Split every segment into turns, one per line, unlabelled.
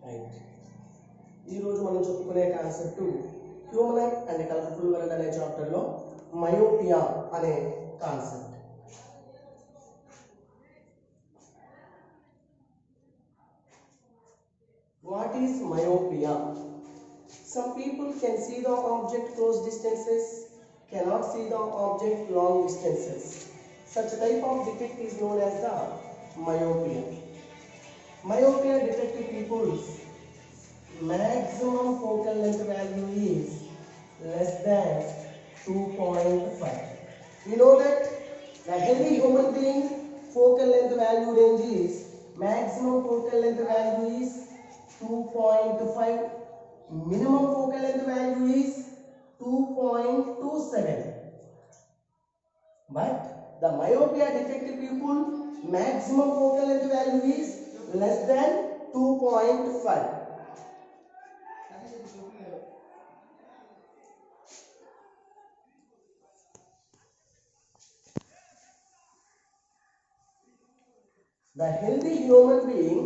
Right. ఈరోజు మనం చెప్పుకునే concept humanoid and colourful world అనే చాప్టర్లో మయోపియా అనే concept. What is myopia? Some people can see the object close distances, cannot see the object long distances. Such type of defect is known as the myopia. Myopia defect people's maximum focal length value is less than 2.5. We know that the healthy human being focal length value range is maximum focal length value is 2.5, minimum focal length value is 2.27. But the myopia defective people maximum focal length value is less than 2.5. The healthy human being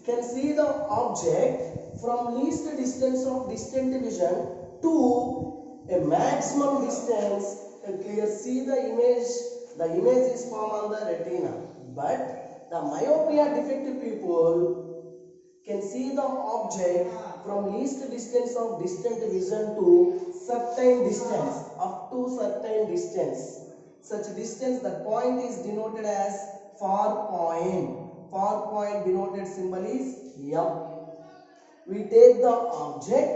can see the object from least distance of distant vision to a maximum distance and clear see the image is formed on the retina. But the myopia defective people can see the object from least distance of distant vision to certain distance, up to certain distance. Such distance, the point is denoted as far point. Far point denoted symbol is M. We take the object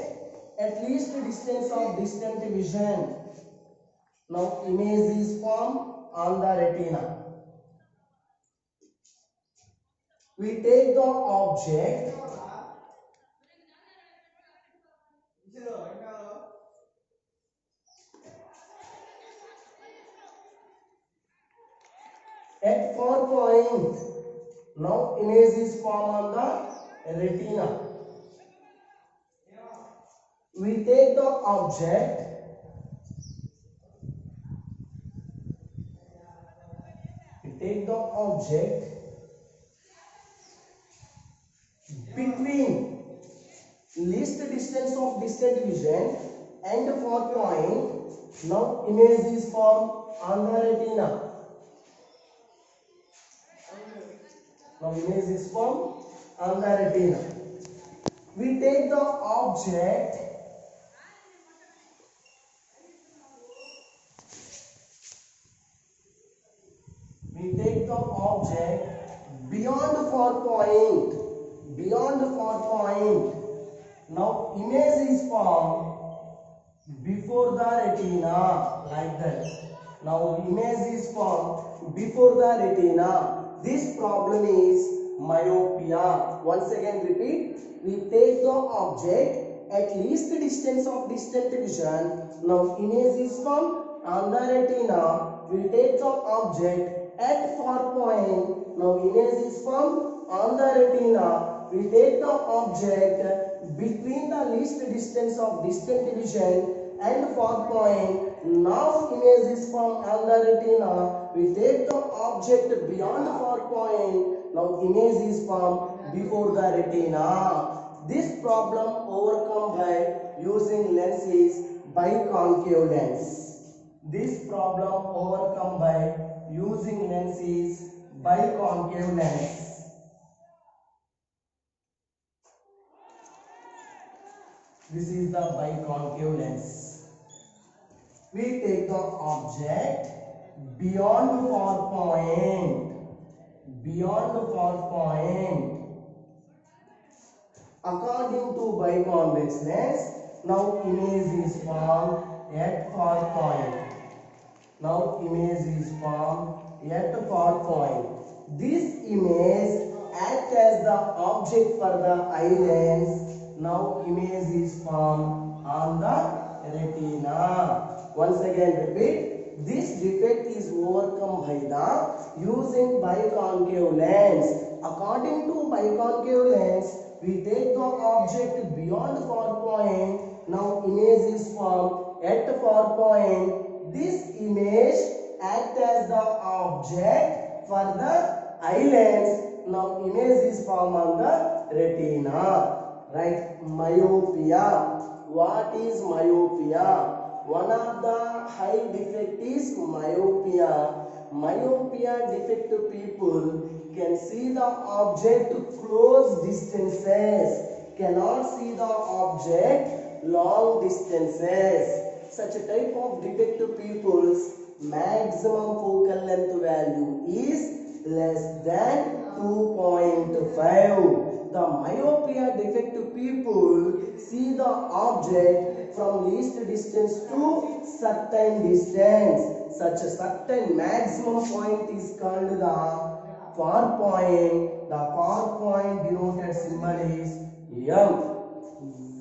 at least distance of distant vision. Now image is formed on the retina. We take the object at far point. Now image is formed on the retina. We take the object between least distance of distant vision and far point. Now image is formed on the retina. Now image is formed on the retina. We take the object beyond far point. Now image is formed before the retina, like that. Now image is formed before the retina. This problem is myopia. Once again repeat. We take the object at least distance of distant vision. Now image is formed on the retina. We take the object at far point. Now image is formed on the retina. We take the object between the least distance of distant vision and far point. Now image is formed on the retina. We take the object beyond far point. Now image is formed before the retina. This problem overcome by using lenses biconcave lens. This problem overcome by using lenses biconcave lens. This is the biconcave lens. We take the object beyond far point. According to biconvex lens, now image is formed at far point. This image acts as the object for the eye lens. Now image is formed on the retina. Once again repeat. This defect is overcome by the using biconcave lens. According to biconcave lens, we take the object beyond far point. Now image is formed at far point. This image acts as the object for the eye lens. Now image is formed on the retina. Right, myopia. What is myopia? One of the high defect is myopia. Myopia defective people can see the object close distances, cannot see the object long distances. Such a type of defective people's maximum focal length value is less than 2.5. The myopia defective people see the object from least distance to certain distance. Such a certain maximum point is called the far point. The far point denoted symbol is M.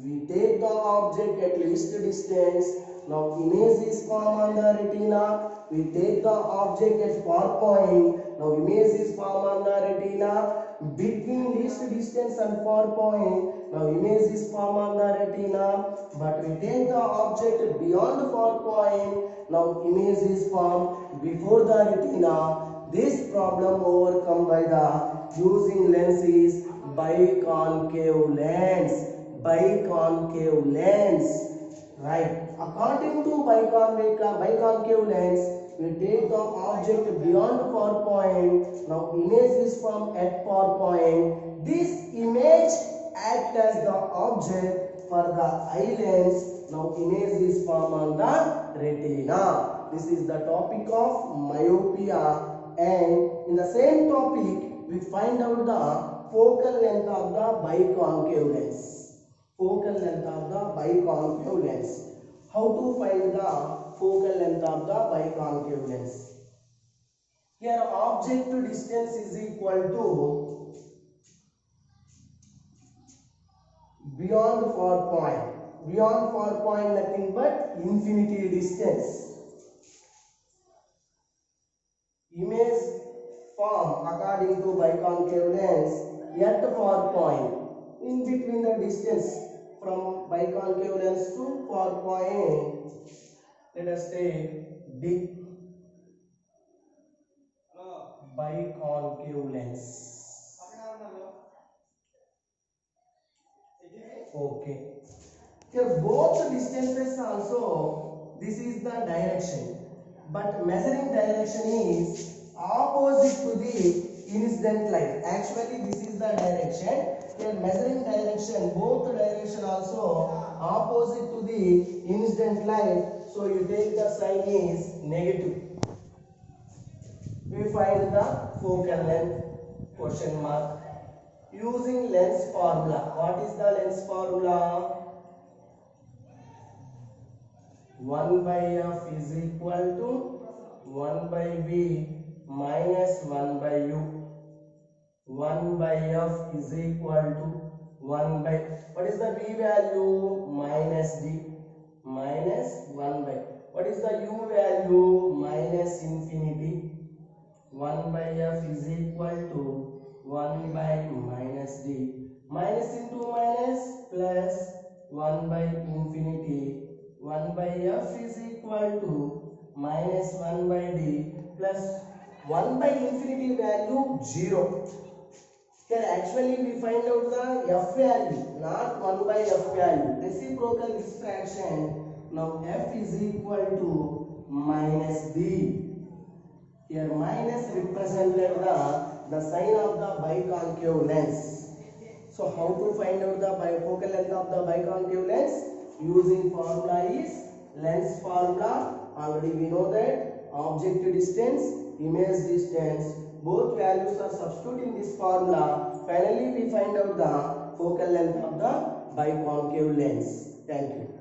We take the object at least distance. Now image is formed on the retina. We take the object at far point. Now image is formed on the retina. Between least distance and far point, now image is formed on the retina. But we take the object beyond far point. Now image is formed before the retina. This problem overcome by the using lenses biconcave lens. Biconcave lens. Right. According to biconcave lens, we take the object beyond far point. Now image is from at far point. This image acts as the object for the eye lens. Now image is formed on the retina. This is the topic of myopia. And in the same topic, we find out the focal length of the biconcave lens. Focal length of the biconcave lens. How to find the focal length of the biconcave lens? Here object to distance is equal to beyond far point. Beyond far point nothing but infinity distance. Image form according to biconcave lens at far point. In between the distance from biconcave lens to far point, let us take D. Biconcave lens. Okay. Here both distances also, this is the direction, but measuring direction is opposite to the incident light. Actually this is the direction. Here measuring direction, both direction also opposite to the incident light. So you take the sign is negative. We find the focal length question mark using lens formula. What is the lens formula? 1 by f is equal to 1 by v minus 1 by u. 1 by f is equal to 1 by, what is the v value? Minus d, minus 1 by, what is the u value? Minus infinity. 1 by f is equal to 1 by minus d. Minus into minus plus 1 by infinity. 1 by f is equal to minus 1 by d plus 1 by infinity value 0. Here actually we find out the f value, not 1 by f value. Reciprocal extraction. Now f is equal to minus d. Here minus represented the sign of the biconcave lens. So how to find out the bifocal length of the biconcave lens? Using formula is lens formula. Already we know that object distance, image distance, both values are substituted in this formula. Finally we find out the focal length of the biconcave lens. Thank you.